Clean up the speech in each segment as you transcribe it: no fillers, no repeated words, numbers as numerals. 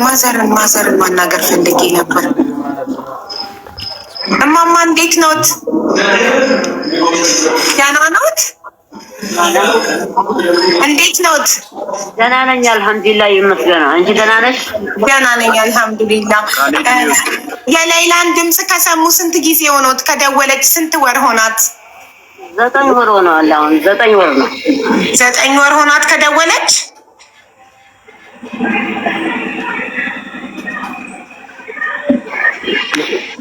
ማዘርን ማናገር ፈልጌ ነበር። እማማ እንዴት ኖት? ደህና ኖት? እንዴት ኖት? ደህና ነኝ አልሐምዱሊላህ ይመስገን። አንቺ ደህና ነሽ? ደህና ነኝ አልሐምዱሊላህ። የሌይላን ድምፅ ከሰሙ ስንት ጊዜ ሆኖት? ከደወለች ስንት ወር ሆናት? 9 ወር ሆኗል። አሁን 9 ወር ነው። 9 ወር ሆናት ከደወለች።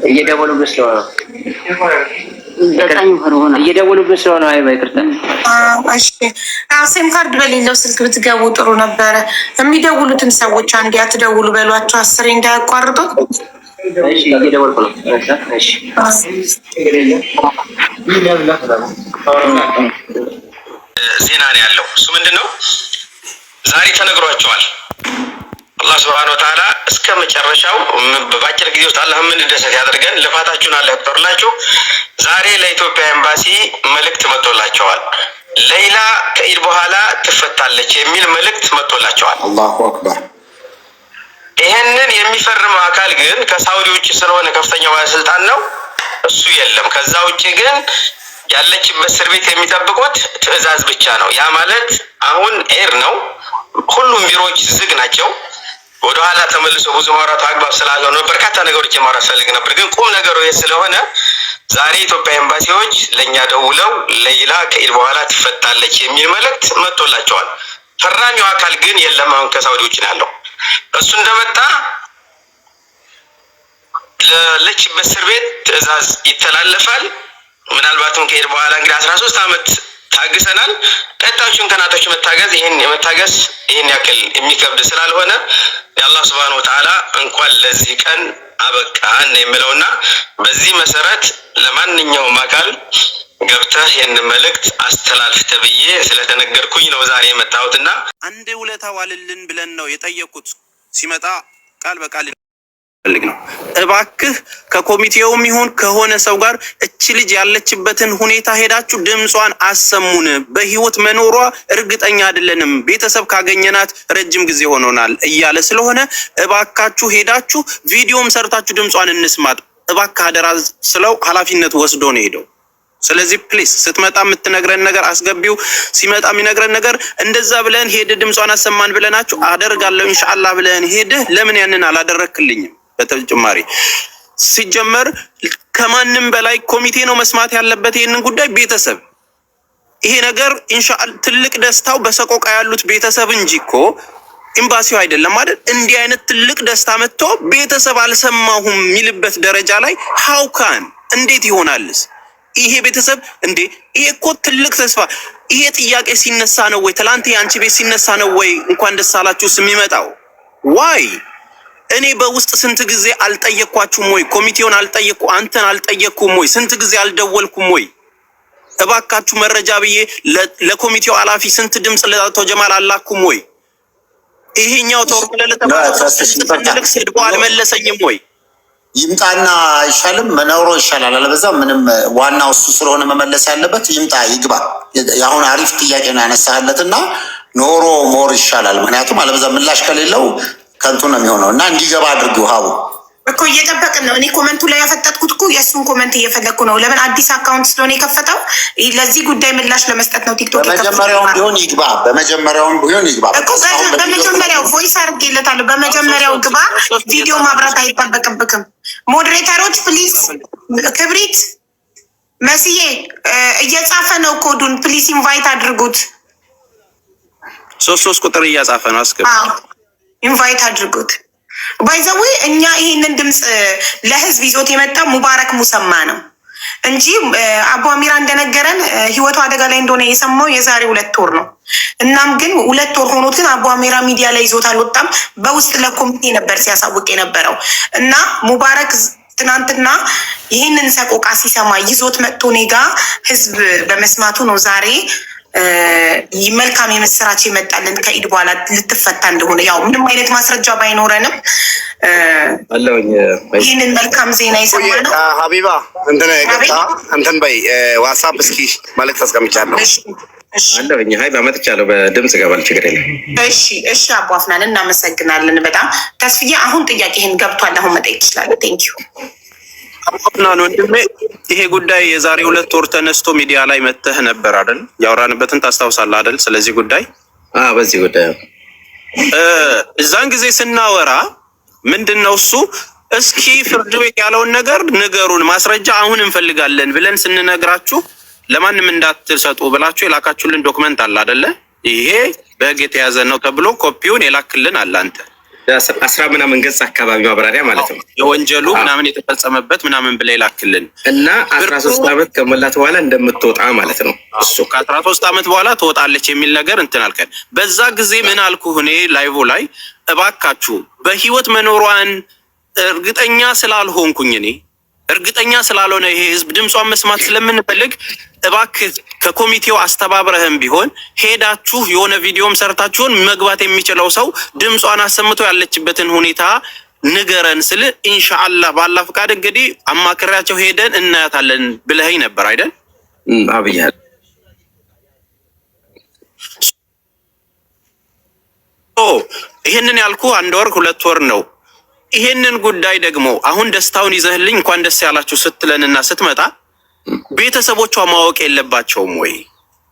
እየደወሉብሽ ስለሆነ 9 ወር ሆኗል። እየደወሉብሽ ስለሆነ አይ በይቅርታ። እሺ ሲም ካርድ በሌለው ስልክ ብትገቡ ጥሩ ነበረ። የሚደውሉትን ሰዎች አንዴ አትደውሉ በሏቸው፣ 10 እንዳያቋርጡ። እሺ እየደወልኩ ነው። እሺ ዜና ነው ያለው። እሱ ምንድነው? ዛሬ ተነግሯቸዋል። አላህ Subhanahu Wa Ta'ala እስከ መጨረሻው በአጭር ጊዜ ውስጥ አላህ ምን ደሰት ያደርገን። ልፋታችሁን አላህ ይቀበላችሁ። ዛሬ ለኢትዮጵያ ኤምባሲ መልእክት መጥቶላቸዋል። ሌይላ ከኢድ በኋላ ትፈታለች የሚል መልእክት መጥቶላቸዋል። አላሁ አክበር። ይሄንን የሚፈርመው አካል ግን ከሳውዲ ውጭ ስለሆነ ከፍተኛ ባለስልጣን ነው። እሱ የለም። ከዛ ውጭ ግን ያለችበት እስር ቤት የሚጠብቁት ትዕዛዝ ብቻ ነው። ያ ማለት አሁን ኤር ነው። ሁሉም ቢሮዎች ዝግ ናቸው። ወደ ኋላ ተመልሶ ብዙ ማውራቱ አግባብ ስላልሆነ በርካታ ነገሮች ማውራት ፈልግ ነበር፣ ግን ቁም ነገሩ ይሄ ስለሆነ ዛሬ ኢትዮጵያ ኤምባሲዎች ለኛ ደውለው ሌይላ ከኢድ በኋላ ትፈታለች የሚል መልእክት መጥቶላቸዋል። ፈራሚው አካል ግን የለም። አሁን ከሳውዲ ውጭ ነው ያለው። እሱ እንደመጣ ለለችበት እስር ቤት ትዕዛዝ ይተላለፋል። ምናልባትም ከኢድ በኋላ እንግዲህ 13 ዓመት ታግሰናል። ቀጣዮቹን ቀናቶች መታገስ ይሄን ያክል የሚከብድ ስላልሆነ የአላህ Subhanahu Wa Ta'ala እንኳን ለዚህ ቀን አበቃን የሚለውና በዚህ መሰረት ለማንኛውም አካል ገብተህ ይሄን መልእክት አስተላልፍ ተብዬ ስለተነገርኩኝ ነው ዛሬ የመጣሁትና አንዴ ውለታ ዋልልን ብለን ነው የጠየቁት። ሲመጣ ቃል በቃል ፈልግ ነው። እባክህ ከኮሚቴውም ይሁን ከሆነ ሰው ጋር እቺ ልጅ ያለችበትን ሁኔታ ሄዳችሁ ድምጿን አሰሙን። በህይወት መኖሯ እርግጠኛ አይደለንም፣ ቤተሰብ ካገኘናት ረጅም ጊዜ ሆኖናል እያለ ስለሆነ እባካችሁ ሄዳችሁ ቪዲዮም ሰርታችሁ ድምጿን እንስማት እባክህ አደራ ስለው ኃላፊነት ወስዶ ነው ሄደው። ስለዚህ ፕሊስ ስትመጣ የምትነግረን ነገር አስገቢው። ሲመጣ የሚነግረን ነገር እንደዛ ብለን ሄደ ድምጿን አሰማን ብለናችሁ አደርጋለሁ ኢንሻአላህ ብለን ሄደ ለምን ያንን አላደረክልኝም? በተጨማሪ ሲጀመር ከማንም በላይ ኮሚቴ ነው መስማት ያለበት ይሄንን ጉዳይ ቤተሰብ። ይሄ ነገር ኢንሻአላህ ትልቅ ደስታው በሰቆቃ ያሉት ቤተሰብ እንጂ እኮ ኤምባሲው አይደለም አይደል? እንዲህ አይነት ትልቅ ደስታ መጥቶ ቤተሰብ አልሰማሁም የሚልበት ደረጃ ላይ ሃውካን እንዴት ይሆናልስ? ይሄ ቤተሰብ እንዴ ይሄ እኮ ትልቅ ተስፋ። ይሄ ጥያቄ ሲነሳ ነው ወይ ትላንት ያንቺ ቤት ሲነሳ ነው ወይ እንኳን ደስ አላችሁ የሚመጣው? ዋይ እኔ በውስጥ ስንት ጊዜ አልጠየቅኳችሁም ወይ? ኮሚቴውን አልጠየቅኩ አንተን አልጠየቅኩም ወይ? ስንት ጊዜ አልደወልኩም ወይ? እባካችሁ መረጃ ብዬ ለኮሚቴው ኃላፊ ስንት ድምጽ ለአቶ ጀማል አላኩም ወይ? ይሄኛው ተወርለ ለተባለ ስድቦ አልመለሰኝም ወይ? ይምጣና አይሻልም? መኖሮ ይሻላል። አለበዛ ምንም ዋናው እሱ ስለሆነ መመለስ ያለበት ይምጣ ይግባ። አሁን አሪፍ ጥያቄ ነው ያነሳለትና ኖሮ ሞር ይሻላል። ምክንያቱም አለበዛ ምላሽ ከሌለው ከንቱ ነው የሚሆነው እና እንዲገባ አድርገው ሀቡ እኮ እየጠበቅን ነው። እኔ ኮመንቱ ላይ ያፈጠጥኩት እኮ የእሱን ኮመንት እየፈለግኩ ነው። ለምን አዲስ አካውንት ስለሆነ የከፈተው ለዚህ ጉዳይ ምላሽ ለመስጠት ነው። ቲክቶክ በመጀመሪያውም ቢሆን ይግባ፣ በመጀመሪያውም ቢሆን ይግባ እኮ በመጀመሪያው ቮይስ አድርጌለታለሁ። በመጀመሪያው ግባ። ቪዲዮ ማብራት አይጠበቅብክም። ሞዴሬተሮች ፕሊዝ፣ ክብሪት መስዬ እየጻፈ ነው ኮዱን፣ ፕሊዝ ኢንቫይት አድርጉት። 3 ቁጥር እያጻፈ ነው። አስገባ፣ ኢንቫይት አድርጉት። ባይዘዌ እኛ ይሄንን ድምጽ ለህዝብ ይዞት የመጣ ሙባረክ ሙሰማ ነው እንጂ አቡ አሚራ እንደነገረን ህይወቱ አደጋ ላይ እንደሆነ የሰማው የዛሬ 2 ወር ነው። እናም ግን 2 ወር ሆኖት ግን አቡ አሚራ ሚዲያ ላይ ይዞት አልወጣም። በውስጥ ለኮሚቴ ነበር ሲያሳውቅ የነበረው እና ሙባረክ ትናንትና ይህንን ሰቆቃ ሲሰማ ይዞት መጥቶ ኔጋ ህዝብ በመስማቱ ነው ዛሬ መልካም የምስራች የመጣልን ከኢድ በኋላ ልትፈታ እንደሆነ። ያው ምንም አይነት ማስረጃ ባይኖረንም ይህንን መልካም ዜና የሰማነው። ሀቢባ እንትን በይ ዋትሳፕ እስኪ መልዕክት አስቀምጫለሁ። አለኝ። ሀይ ባመጥቻለሁ። በድምጽ ገባል፣ ችግር የለም። እሺ አቦ አፍናን እናመሰግናለን በጣም ተስፍዬ። አሁን ጥያቄህን ገብቷል። አሁን መጠየቅ ትችላለህ። ቴንኪዩ አቦ አፍናን ወንድሜ። ይሄ ጉዳይ የዛሬ 2 ወር ተነስቶ ሚዲያ ላይ መተህ ነበር አይደል? ያወራንበትን ታስታውሳለህ አይደል? ስለዚህ ጉዳይ በዚህ ጉዳይ እዛን ጊዜ ስናወራ ምንድነው እሱ እስኪ ፍርድ ቤት ያለውን ነገር ንገሩን፣ ማስረጃ አሁን እንፈልጋለን ብለን ስንነግራችሁ ለማንም እንዳትሰጡ ብላችሁ የላካችሁልን ዶክመንት አለ አይደለ? ይሄ በህግ የተያዘ ነው ተብሎ ኮፒውን የላክልን አለ። አንተ 10 ምናምን ገጽ አካባቢ ማብራሪያ ማለት ነው። የወንጀሉ ምናምን የተፈጸመበት ምናምን ብለ የላክልን እና 13 ዓመት ከሞላት በኋላ እንደምትወጣ ማለት ነው። እሱ ከ13 ዓመት በኋላ ትወጣለች የሚል ነገር እንትን አልከን። በዛ ጊዜ ምን አልኩህ እኔ ላይቭ ላይ እባካችሁ በህይወት መኖሯን እርግጠኛ ስላልሆንኩኝ እኔ እርግጠኛ ስላልሆነ ይሄ ህዝብ ድምጿን መስማት ስለምንፈልግ እባክህ ከኮሚቴው አስተባብረህም ቢሆን ሄዳችሁ የሆነ ቪዲዮም ሰርታችሁን መግባት የሚችለው ሰው ድምጿን አሰምቶ ያለችበትን ሁኔታ ንገረን ስል ኢንሻአላህ ባላ ፈቃድ እንግዲህ አማክራቸው ሄደን እናያታለን ብለኸኝ ነበር አይደል? አብያለሁ። ይሄንን ያልኩ 1 ወር 2 ወር ነው። ይሄንን ጉዳይ ደግሞ አሁን ደስታውን ይዘህልኝ እንኳን ደስ ያላችሁ ስትለንና ስትመጣ ቤተሰቦቿ ማወቅ የለባቸውም ወይ?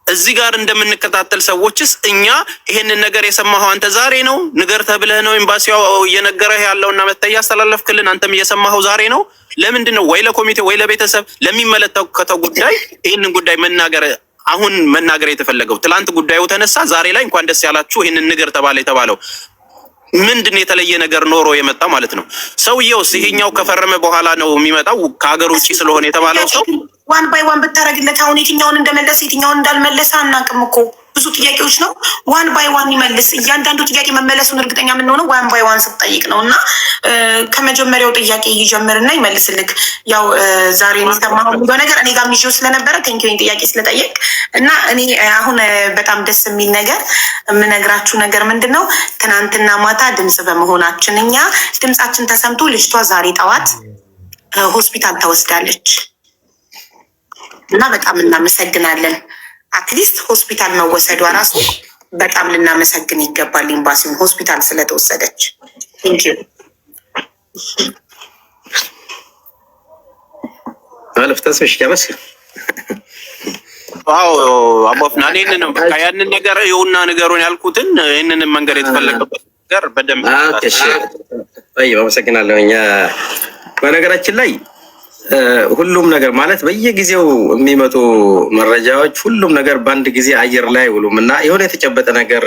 እዚህ ጋር እንደምንከታተል ሰዎችስ እኛ ይሄንን ነገር የሰማኸው አንተ ዛሬ ነው ንገር ተብለህ ነው ኤምባሲው እየነገረህ ያለውና መተያ ያስተላለፍክልን አንተም እየሰማኸው ዛሬ ነው? ለምንድን ነው ወይ ለኮሚቴ ወይ ለቤተሰብ ለሚመለከተው ጉዳይ ይሄንን ጉዳይ አሁን መናገር የተፈለገው? ትላንት ጉዳዩ ተነሳ፣ ዛሬ ላይ እንኳን ደስ ያላችሁ ይሄንን ንገር ተባለ የተባለው ምንድን የተለየ ነገር ኖሮ የመጣ ማለት ነው? ሰውየውስ ይሄኛው ከፈረመ በኋላ ነው የሚመጣው ከሀገር ውጭ ስለሆነ የተባለው ሰው ዋን ባይ ዋን ብታረግለት አሁን የትኛውን እንደመለሰ የትኛውን እንዳልመለሰ አናውቅም እኮ ብዙ ጥያቄዎች ነው። ዋን ባይ ዋን ይመልስ። እያንዳንዱ ጥያቄ መመለሱን እርግጠኛ የምንሆነው ዋን ባይ ዋን ስትጠይቅ ነው። እና ከመጀመሪያው ጥያቄ ይጀምርና ይመልስልክ። ያው ዛሬ የሚሰማው ነገር እኔ ጋር ሚሽው ስለነበረ ቴንኪውን ጥያቄ ስለጠየቅ እና እኔ አሁን በጣም ደስ የሚል ነገር የምነግራችሁ ነገር ምንድን ነው? ትናንትና ማታ ድምፅ በመሆናችን እኛ ድምፃችን ተሰምቶ ልጅቷ ዛሬ ጠዋት ሆስፒታል ተወስዳለች እና በጣም እናመሰግናለን። አትሊስት ሆስፒታል መወሰዷ ራሱ በጣም ልናመሰግን ይገባል። ኤምባሲውን ሆስፒታል ስለተወሰደች ቴንኪው። አለፍታስሽ ያበስ አቦፍና እኔን ነው በቃ ያንን ነገር ይውና ነገሩን ያልኩትን ይሄንን መንገር የተፈለገበት ነገር በደንብ አመሰግናለሁ። በነገራችን ላይ ሁሉም ነገር ማለት በየጊዜው የሚመጡ መረጃዎች ሁሉም ነገር በአንድ ጊዜ አየር ላይ አይውሉም እና የሆነ የተጨበጠ ነገር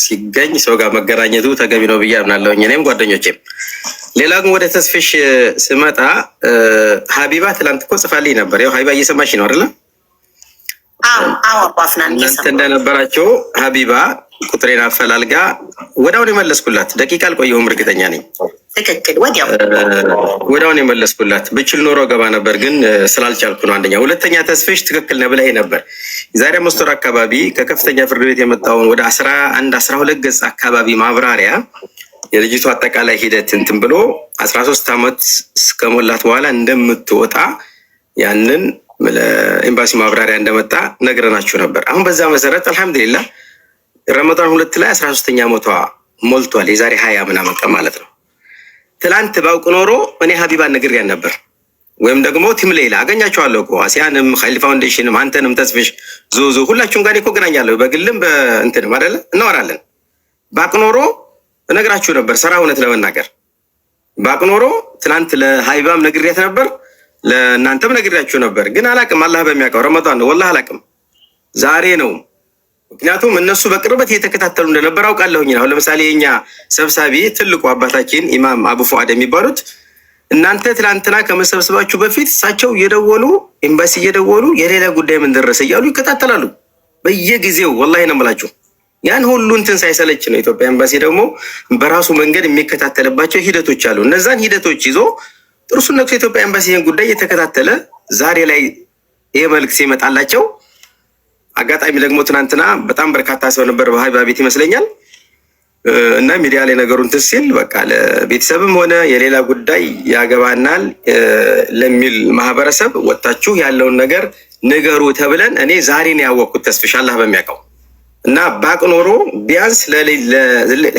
ሲገኝ ሰው ጋር መገናኘቱ ተገቢ ነው ብዬ አምናለሁ፣ እኔም ጓደኞቼም። ሌላ ግን ወደ ተስፍሽ ስመጣ ሀቢባ ትላንት እኮ ጽፋልኝ ነበር። ያው ሀቢባ እየሰማሽ ነው አይደለ? እናንተ እንደነበራቸው ሀቢባ ቁጥሬን አፈላልጋ ወዲያውን የመለስኩላት። ደቂቃ አልቆየሁም፣ እርግጠኛ ነኝ። ትክክል፣ ወዲያውን የመለስኩላት። ብችል ኖሮ ገባ ነበር፣ ግን ስላልቻልኩ ነው። አንደኛ። ሁለተኛ ተስፍሽ ትክክል ነህ ብለህ ነበር። የዛሬ 5 ወር አካባቢ ከከፍተኛ ፍርድ ቤት የመጣውን ወደ 11-12 ገጽ አካባቢ ማብራሪያ የልጅቱ አጠቃላይ ሂደት እንትን ብሎ 13 ዓመት እስከሞላት በኋላ እንደምትወጣ ያንን ለኤምባሲ ማብራሪያ እንደመጣ ነግረናችሁ ነበር። አሁን በዛ መሰረት አልሐምዱሊላህ ረመዳን 2 ላይ 13ኛ ዓመቷ ሞልቷል። የዛሬ 20 ምናምን ቀን ማለት ነው። ትላንት ባውቅ ኖሮ እኔ ሀቢባን ነግሬያን ነበር፣ ወይም ደግሞ ቲም ሌላ አገኛቸዋለሁ እኮ አሲያንም ኸይል ፋውንዴሽንም አንተንም ተስፍሽ ዙዙ ሁላችሁም ጋር እኮ ገናኛለሁ፣ በግልም በእንትንም አይደለ እናወራለን። ባውቅ ኖሮ እነግራችሁ ነበር። ስራ እውነት ለመናገር ባውቅ ኖሮ ትላንት ለሀቢባም ነግሬያት ነበር፣ ለእናንተም ነግሬያችሁ ነበር። ግን አላቅም፣ አላህ በሚያውቀው ረመዳን ነው ወላሂ አላቅም። ዛሬ ነው። ምክንያቱም እነሱ በቅርበት እየተከታተሉ እንደነበር አውቃለሁኝ። አሁን ለምሳሌ የኛ ሰብሳቢ ትልቁ አባታችን ኢማም አቡ ፉአድ የሚባሉት እናንተ ትላንትና ከመሰብሰባችሁ በፊት እሳቸው እየደወሉ ኤምባሲ እየደወሉ የሌላ ጉዳይ ምን ደረሰ እያሉ ይከታተላሉ በየጊዜው። ወላሂ ነው የምላችሁ። ያን ሁሉ እንትን ሳይሰለች ነው ኢትዮጵያ ኤምባሲ ደግሞ በራሱ መንገድ የሚከታተልባቸው ሂደቶች አሉ። እነዛን ሂደቶች ይዞ ጥሩስነቱ የኢትዮጵያ ኤምባሲ ይህን ጉዳይ እየተከታተለ ዛሬ ላይ ይሄ መልዕክት ሲመጣላቸው፣ አጋጣሚ ደግሞ ትናንትና በጣም በርካታ ሰው ነበር በሀቢባ ቤት ይመስለኛል እና ሚዲያ ላይ ነገሩን እንትን ሲል በቃ ለቤተሰብም ሆነ የሌላ ጉዳይ ያገባናል ለሚል ማህበረሰብ ወጣችሁ ያለውን ነገር ንገሩ ተብለን እኔ ዛሬ ነው ያወቅኩት። ተስፍሽ አላህ በሚያውቀው እና ባቅ ኖሮ ቢያንስ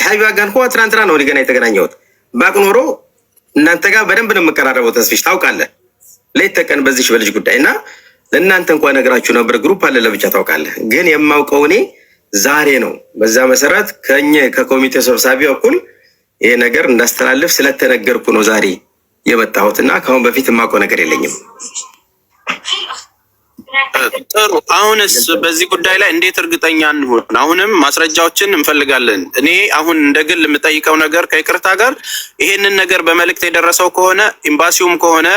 ሀቢባ ጋር እንኳ ትናንትና ነው ገና የተገናኘሁት። ባቅ ኖሮ እናንተ ጋር በደንብ ነው የምቀራረበው። ተስፍሽ ታውቃለህ፣ ሌት ተቀን በዚህ በልጅ ጉዳይ እና ለእናንተ እንኳ ነገራችሁ ነበር። ግሩፕ አለ ለብቻ ታውቃለህ። ግን የማውቀው እኔ ዛሬ ነው። በዛ መሰረት ከኮሚቴ ሰብሳቢ በኩል ይሄ ነገር እንዳስተላልፍ ስለተነገርኩ ነው ዛሬ የመጣሁት እና ከአሁን በፊት የማውቀው ነገር የለኝም። ጥሩ። አሁንስ በዚህ ጉዳይ ላይ እንዴት እርግጠኛ እንሆን? አሁንም ማስረጃዎችን እንፈልጋለን። እኔ አሁን እንደ ግል የምጠይቀው ነገር ከይቅርታ ጋር ይሄንን ነገር በመልእክት የደረሰው ከሆነ ኤምባሲውም ከሆነ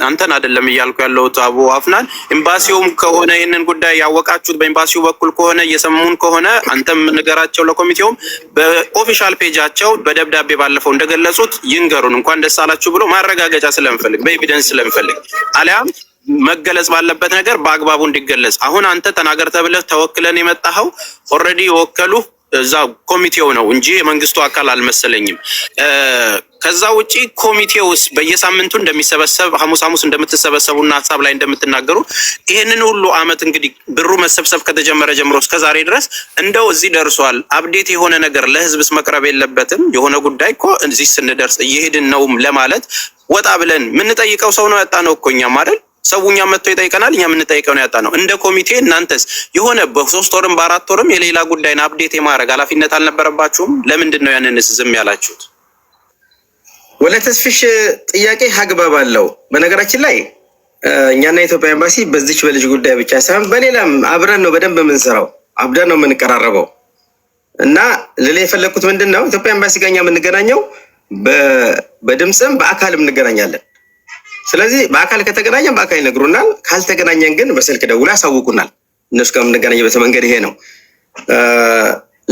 አንተን አይደለም እያልኩ ያለሁት አቡ አፍናን፣ ኤምባሲውም ከሆነ ይሄንን ጉዳይ ያወቃችሁት በኤምባሲው በኩል ከሆነ እየሰሙን ከሆነ አንተም ንገራቸው፣ ለኮሚቴውም በኦፊሻል ፔጃቸው በደብዳቤ ባለፈው እንደገለጹት ይንገሩን። እንኳን ደስ አላችሁ ብሎ ማረጋገጫ ስለምፈልግ በኤቪደንስ ስለምፈልግ አሊያም መገለጽ ባለበት ነገር በአግባቡ እንዲገለጽ። አሁን አንተ ተናገር ተብለህ ተወክለን የመጣኸው ኦልሬዲ የወከሉ እዛ ኮሚቴው ነው እንጂ የመንግስቱ አካል አልመሰለኝም። ከዛ ውጪ ኮሚቴውስ በየሳምንቱ እንደሚሰበሰብ ሐሙስ እንደምትሰበሰቡና ሀሳብ ላይ እንደምትናገሩ ይሄንን ሁሉ አመት እንግዲህ ብሩ መሰብሰብ ከተጀመረ ጀምሮ እስከዛሬ ድረስ እንደው እዚህ ደርሷል። አፕዴት የሆነ ነገር ለህዝብስ መቅረብ የለበትም? የሆነ ጉዳይ እኮ እዚህ ስንደርስ እየሄድን ነው ለማለት ወጣ ብለን የምንጠይቀው ሰው ነው ያጣ ነው እኮ እኛም አይደል? ሰውኛ መጥቶ ይጠይቀናል፣ እኛ የምንጠይቀው ነው ያጣ ነው። እንደ ኮሚቴ እናንተስ የሆነ በ3 ወርም በ4 ወርም የሌላ ጉዳይን አፕዴት የማድረግ ኃላፊነት አልነበረባችሁም? ለምንድን ነው ያንንስ ዝም ያላችሁት? ወለ ተስፍሽ ጥያቄ አግባብ አለው። በነገራችን ላይ እኛና የኢትዮጵያ ኤምባሲ በዚች በልጅ ጉዳይ ብቻ ሳይሆን በሌላም አብረን ነው በደንብ የምንሰራው፣ አብረን ነው የምንቀራረበው እና ለሌላ የፈለኩት ምንድን ነው ኢትዮጵያ ኤምባሲ ጋር እኛ የምንገናኘው በድምፅም በአካልም እንገናኛለን። ስለዚህ በአካል ከተገናኘን በአካል ይነግሩናል፣ ካልተገናኘን ግን በስልክ ደውለው ያሳውቁናል። እነሱ ጋር የምንገናኝበት መንገድ ይሄ ነው።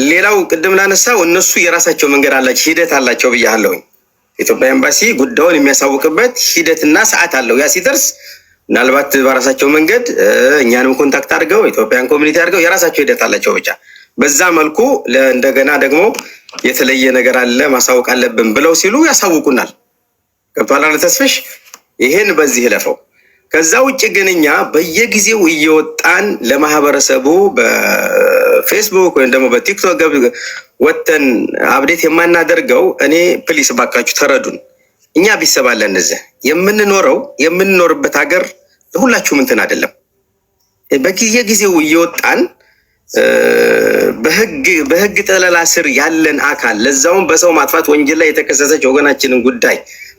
ሌላው ቅድም ላነሳው እነሱ የራሳቸው መንገድ አላቸው፣ ሂደት አላቸው ብያለሁኝ። ኢትዮጵያ ኤምባሲ ጉዳዩን የሚያሳውቅበት ሂደትና ሰዓት አለው። ያ ሲደርስ ምናልባት በራሳቸው መንገድ እኛንም ኮንታክት አድርገው ኢትዮጵያን ኮሚኒቲ አድርገው የራሳቸው ሂደት አላቸው። ብቻ በዛ መልኩ እንደገና ደግሞ የተለየ ነገር አለ ማሳወቅ አለብን ብለው ሲሉ ያሳውቁናል። ገብቶሃል ተስፍሽ? ይሄን በዚህ ለፈው። ከዛ ውጭ ግን እኛ በየጊዜው እየወጣን ለማህበረሰቡ በፌስቡክ ወይም ደግሞ በቲክቶክ ወተን አፕዴት የማናደርገው እኔ ፕሊስ ባካችሁ ተረዱን። እኛ ቢሰባለን እዚህ የምንኖርበት ሀገር ሁላችሁም እንትን አይደለም። በየጊዜው እየወጣን በህግ ጠለላ ስር ያለን አካል ለዛውም በሰው ማጥፋት ወንጀል ላይ የተከሰሰች ወገናችንን ጉዳይ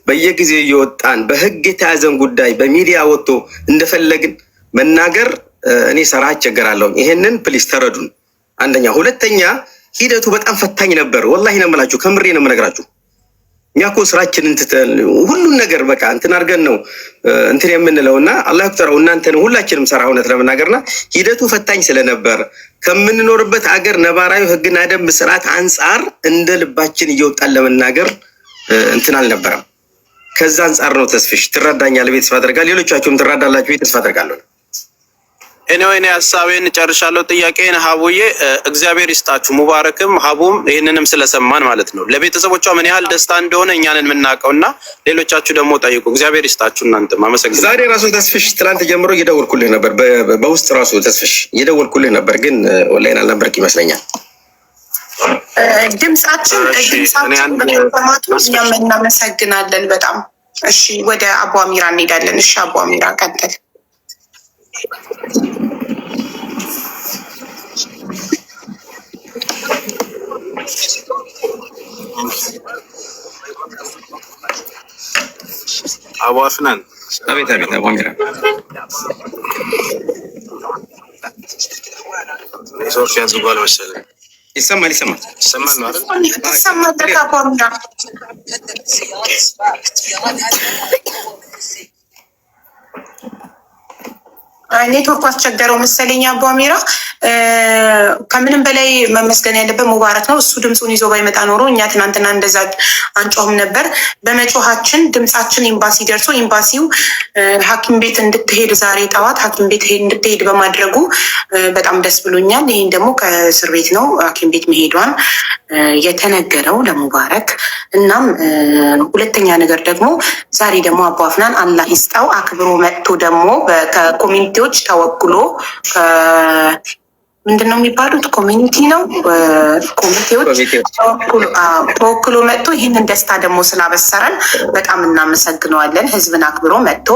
በየጊዜው እየወጣን በህግ የተያዘን ጉዳይ በሚዲያ ወጥቶ እንደፈለግን መናገር እኔ ሰራ አስቸገራለሁ። ይሄንን ፕሊስ ተረዱን። አንደኛ። ሁለተኛ ሂደቱ በጣም ፈታኝ ነበር። ወላሂ ነው የምላችሁ፣ ከምሬ ነው የምነግራችሁ። እኛ እኮ ስራችንን ትተን ሁሉን ነገር በቃ እንትን አድርገን ነው እንትን የምንለውና አላህ ይቁጠረው እናንተን ሁላችንም ሰራ እውነት ለመናገርና ሂደቱ ፈታኝ ስለነበር ከምንኖርበት አገር ነባራዊ ህግና ደንብ ስርዓት አንጻር እንደ ልባችን እየወጣን ለመናገር እንትን አልነበረም። ከዛ አንጻር ነው ተስፍሽ ትረዳኛለህ ብዬ ተስፋ አደርጋለሁ። ሌሎቻችሁም ትረዳላችሁ ብዬ ተስፋ አደርጋለሁ። እኔ ሀሳቤን ጨርሻለሁ። ጥያቄን ሀቡዬ እግዚአብሔር ይስጣችሁ፣ ሙባረክም ሀቡም ይህንንም ስለሰማን ማለት ነው። ለቤተሰቦቿ ምን ያህል ደስታ እንደሆነ እኛንን የምናውቀው እና ሌሎቻችሁ ደግሞ ጠይቁ። እግዚአብሔር ይስጣችሁ። እናንተም አመሰግናለሁ። ዛሬ ራሱ ተስፍሽ ትላንት ጀምሮ እየደወልኩልህ ነበር፣ በውስጥ ራሱ ተስፍሽ እየደወልኩልህ ነበር፣ ግን ኦንላይን አልነበርክ ይመስለኛል። ድምጻችን በመሰማቱ እኛም እናመሰግናለን በጣም። እሺ ወደ አቡ አሚራ እንሄዳለን። እሺ አቡ አሚራ ቀጥል። አቡ አፍናን። አቤት አቤት። አቡ አሚራ ሶርስ ያዝጓል መሰለኝ። ይሰማል ነው አይደል? ተሰማል አቡ አሚራ። ኔትወርኩ አስቸገረው መሰለኝ አቡ አሚራ። ከምንም በላይ መመስገን ያለበት ሙባረክ ነው። እሱ ድምፁን ይዞ ባይመጣ ኖሮ እኛ ትናንትና እንደዛ አንጮህም ነበር። በመጮሃችን ድምፃችን ኤምባሲ ደርሶ ኤምባሲው ሐኪም ቤት እንድትሄድ ዛሬ ጠዋት ሐኪም ቤት እንድትሄድ በማድረጉ በጣም ደስ ብሎኛል። ይህን ደግሞ ከእስር ቤት ነው ሐኪም ቤት መሄዷን የተነገረው ለሙባረክ። እናም ሁለተኛ ነገር ደግሞ ዛሬ ደግሞ አቡ አፍናን አላህ ይስጣው አክብሮ መጥቶ ደግሞ ከኮሚኒቲ ኮሚቴዎች ተወክሎ ምንድነው የሚባሉት ኮሚኒቲ ነው ኮሚቴዎች ተወክሎ መጥቶ ይህንን ደስታ ደግሞ ስላበሰረን በጣም እናመሰግነዋለን። ህዝብን አክብሮ መጥቶ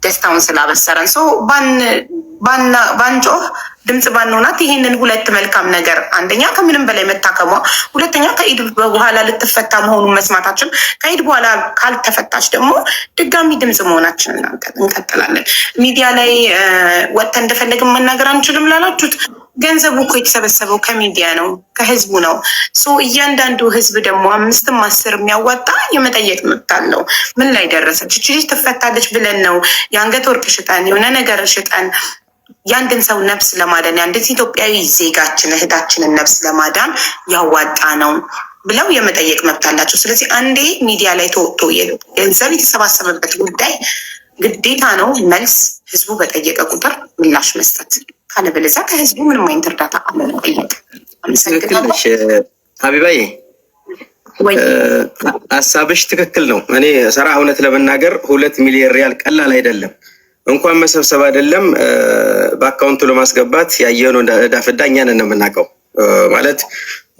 ደስታውን ስላበሰረን ባንጮህ ድምጽ ባንሆናት ይህንን ሁለት መልካም ነገር አንደኛ ከምንም በላይ መታከሟ፣ ሁለተኛ ከኢድ በኋላ ልትፈታ መሆኑን መስማታችን፣ ከኢድ በኋላ ካልተፈታች ደግሞ ድጋሚ ድምጽ መሆናችን እንቀጥላለን። ሚዲያ ላይ ወጥተን እንደፈለግን መናገር አንችልም ላላችሁት ገንዘቡ እኮ የተሰበሰበው ከሚዲያ ነው፣ ከህዝቡ ነው። እያንዳንዱ ህዝብ ደግሞ 5ም 10 የሚያዋጣ የመጠየቅ መብት አለው። ምን ላይ ደረሰች እቺ ልጅ ትፈታለች ብለን ነው የአንገት ወርቅ ሽጠን የሆነ ነገር ሽጠን የአንድን ሰው ነፍስ ለማዳን የአንዲት ኢትዮጵያዊ ዜጋችን እህታችንን ነፍስ ለማዳን ያዋጣ ነው ብለው የመጠየቅ መብት አላቸው። ስለዚህ አንዴ ሚዲያ ላይ ተወጥቶ ገንዘብ የተሰባሰበበት ጉዳይ ግዴታ ነው መልስ ህዝቡ በጠየቀ ቁጥር ምላሽ መስጠት፣ ካለበለዚያ ከህዝቡ ምንም አይነት እርዳታ አለመጠየቅ። አመሰግናለሁ። ሀቢባዬ ሀሳብሽ ትክክል ነው። እኔ ስራ እውነት ለመናገር 2 ሚሊዮን ሪያል ቀላል አይደለም። እንኳን መሰብሰብ አይደለም በአካውንቱ ለማስገባት ያየነው ዕዳ ፍዳ እኛ ነን የምናውቀው። ማለት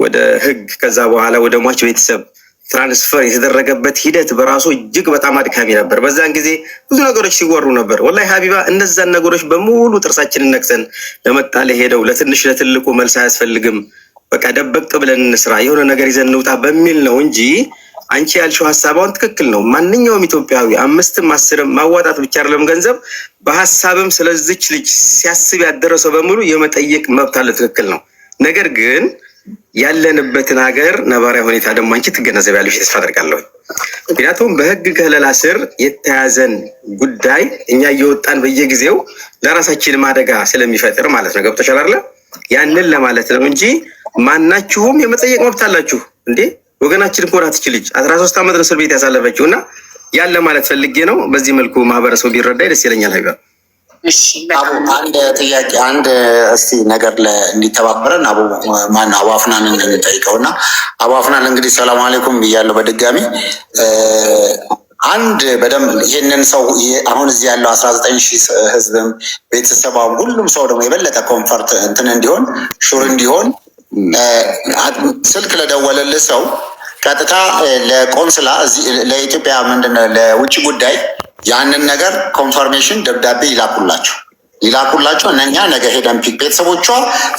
ወደ ህግ ከዛ በኋላ ወደ ሟች ቤተሰብ ትራንስፈር የተደረገበት ሂደት በራሱ እጅግ በጣም አድካሚ ነበር። በዛን ጊዜ ብዙ ነገሮች ሲወሩ ነበር። ወላሂ ሀቢባ እነዛን ነገሮች በሙሉ ጥርሳችንን ነክሰን ለመጣ ለሄደው ለትንሽ ለትልቁ መልስ አያስፈልግም፣ በቃ ደበቅ ብለን እንስራ፣ የሆነ ነገር ይዘን እንውጣ በሚል ነው እንጂ አንቺ ያልሽው ሀሳባውን ትክክል ነው። ማንኛውም ኢትዮጵያዊ 5ም 10ም ማዋጣት ብቻ አይደለም ገንዘብ በሀሳብም ስለዚች ልጅ ሲያስብ ያደረሰው በሙሉ የመጠየቅ መብት አለ። ትክክል ነው። ነገር ግን ያለንበትን ሀገር ነባራዊ ሁኔታ ደግሞ አንቺ ትገነዘቢያለሽ ተስፋ አደርጋለሁ። ምክንያቱም በህግ ከለላ ስር የተያዘን ጉዳይ እኛ እየወጣን በየጊዜው ለራሳችን አደጋ ስለሚፈጥር ማለት ነው። ገብቶሻል አይደል? ያንን ለማለት ነው እንጂ ማናችሁም የመጠየቅ መብት አላችሁ እንዴ። ወገናችን እኮ ናት እቺ ልጅ 13 ዓመት እስር ቤት ያሳለፈችው እና ያለ ማለት ፈልጌ ነው። በዚህ መልኩ ማህበረሰቡ ቢረዳ ደስ ይለኛል። ሀይባ አንድ ጥያቄ አንድ እስቲ ነገር እንዲተባበረን አቡ አፍናን እንጠይቀውና አቡ አፍናን እንግዲህ ሰላም አለይኩም ብያለሁ በድጋሚ አንድ በደንብ ይሄንን ሰው አሁን እዚህ ያለው 19,000 ህዝብም ቤተሰባም ሁሉም ሰው ደግሞ የበለጠ ኮምፈርት እንትን እንዲሆን ሹር እንዲሆን ስልክ ለደወለልህ ሰው ቀጥታ ለቆንስላ ለኢትዮጵያ ምንድነው ለውጭ ጉዳይ ያንን ነገር ኮንፈርሜሽን ደብዳቤ ይላኩላቸው እነኛ ነገ ሄደን ፒክ ቤተሰቦቿ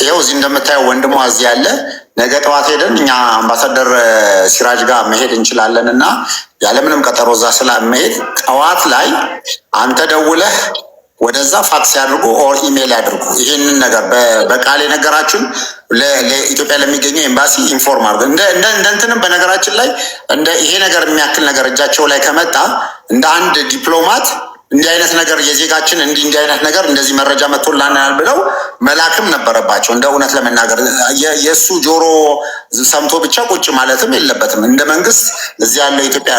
ይኸው እዚህ እንደምታየው ወንድሟ እዚህ ያለ ነገ ጠዋት ሄደን እኛ አምባሳደር ሲራጅ ጋር መሄድ እንችላለን እና ያለምንም ቀጠሮ እዛ ስለመሄድ ጠዋት ላይ አንተ ደውለህ ወደዛ ፋክስ ያድርጉ ኦር ኢሜል ያድርጉ። ይህንን ነገር በቃል የነገራችሁን ለኢትዮጵያ ለሚገኘው ኤምባሲ ኢንፎርም አድርጉ። እንደንትንም በነገራችን ላይ እንደ ይሄ ነገር የሚያክል ነገር እጃቸው ላይ ከመጣ እንደ አንድ ዲፕሎማት እንዲህ አይነት ነገር የዜጋችን እንዲህ አይነት ነገር እንደዚህ መረጃ መጥቶላናል ብለው መላክም ነበረባቸው። እንደ እውነት ለመናገር የእሱ ጆሮ ሰምቶ ብቻ ቁጭ ማለትም የለበትም። እንደ መንግስት እዚህ ያለው ኢትዮጵያ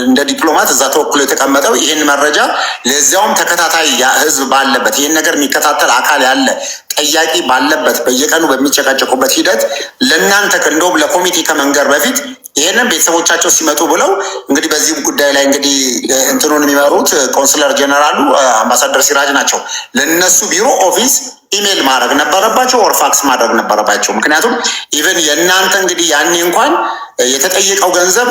እንደ ዲፕሎማት እዛ ተወክሎ የተቀመጠው ይህን መረጃ ለዚያውም ተከታታይ ህዝብ ባለበት ይህን ነገር የሚከታተል አካል ያለ ጠያቂ ባለበት በየቀኑ በሚጨቃጨቁበት ሂደት ለእናንተ እንደውም ለኮሚቴ ከመንገር በፊት ይህንን ቤተሰቦቻቸው ሲመጡ ብለው እንግዲህ በዚህ ጉዳይ ላይ እንግዲህ እንትኑን የሚመሩት ኮንስለር ጀነራሉ አምባሳደር ሲራጅ ናቸው። ለነሱ ቢሮ ኦፊስ ኢሜል ማድረግ ነበረባቸው ኦር ፋክስ ማድረግ ነበረባቸው። ምክንያቱም ኢቨን የእናንተ እንግዲህ ያኔ እንኳን የተጠየቀው ገንዘብ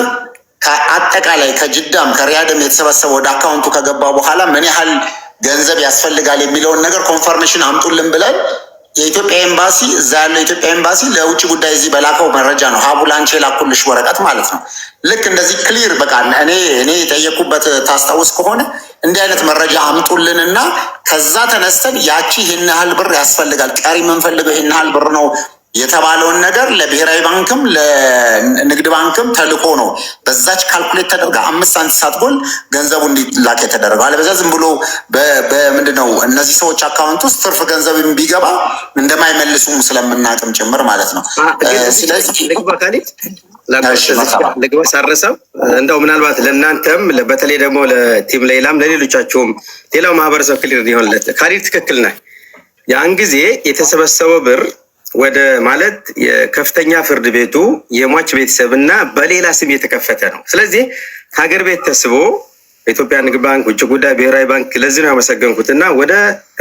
ከአጠቃላይ ከጅዳም ከሪያድም የተሰበሰበ ወደ አካውንቱ ከገባ በኋላ ምን ያህል ገንዘብ ያስፈልጋል የሚለውን ነገር ኮንፈርሜሽን አምጡልን ብለን የኢትዮጵያ ኤምባሲ እዛ ያለው የኢትዮጵያ ኤምባሲ ለውጭ ጉዳይ እዚህ በላከው መረጃ ነው ሀቡላንቼ ላኩልሽ ወረቀት ማለት ነው። ልክ እንደዚህ ክሊር በቃ እኔ የጠየቁበት ታስታውስ ከሆነ እንዲህ አይነት መረጃ አምጡልንና ከዛ ተነስተን ያቺ ይህን ያህል ብር ያስፈልጋል ቀሪ የምንፈልገው ይህን ያህል ብር ነው የተባለውን ነገር ለብሔራዊ ባንክም ለንግድ ባንክም ተልኮ ነው በዛች ካልኩሌት ተደርጋ 5 ሳንቲም ሳትጎል ገንዘቡ እንዲላክ የተደረገው። አለበዛ ዝም ብሎ በምንድነው እነዚህ ሰዎች አካውንት ውስጥ ትርፍ ገንዘብ ቢገባ እንደማይመልሱም ስለምናቅም ጭምር ማለት ነው። ስለዚህ ልግባ ሳረሰብ እንደው ምናልባት ለእናንተም በተለይ ደግሞ ለቲም ሌላም ለሌሎቻቸውም ሌላው ማህበረሰብ ክሊር ሊሆንለት ካሊድ ትክክል ነህ። ያን ጊዜ የተሰበሰበው ብር ወደ ማለት የከፍተኛ ፍርድ ቤቱ የሟች ቤተሰብና በሌላ ስም የተከፈተ ነው። ስለዚህ ሀገር ቤት ተስቦ የኢትዮጵያ ንግድ ባንክ፣ ውጭ ጉዳይ፣ ብሔራዊ ባንክ ለዚህ ነው ያመሰገንኩት። እና ወደ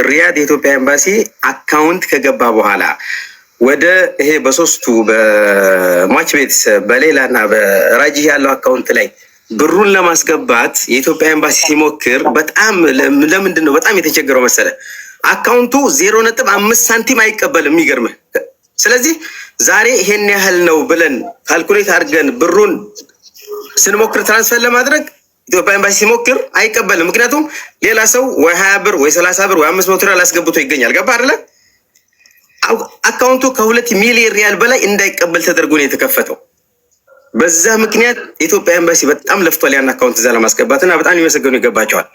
ሪያድ የኢትዮጵያ ኤምባሲ አካውንት ከገባ በኋላ ወደ ይሄ በሶስቱ በሟች ቤተሰብ በሌላና በራጂህ ያለው አካውንት ላይ ብሩን ለማስገባት የኢትዮጵያ ኤምባሲ ሲሞክር በጣም ለምንድን ነው በጣም የተቸገረው መሰለ? አካውንቱ 0.5 ሳንቲም አይቀበልም። የሚገርምህ ስለዚህ ዛሬ ይሄን ያህል ነው ብለን ካልኩሌት አድርገን ብሩን ስንሞክር ትራንስፈር ለማድረግ ኢትዮጵያ ኤምባሲ ሲሞክር አይቀበልም። ምክንያቱም ሌላ ሰው ወይ 20 ብር ወይ 30 ብር ወይ 500 ሪያል አስገብቶ ይገኛል። ገባ አይደለ? አካውንቱ ከ2 ሚሊዮን ሪያል በላይ እንዳይቀበል ተደርጎ ነው የተከፈተው። በዛ ምክንያት የኢትዮጵያ ኤምባሲ በጣም ለፍቷል ያን አካውንት እዛ ለማስገባትና በጣም ሊመሰገኑ ይገባቸዋል።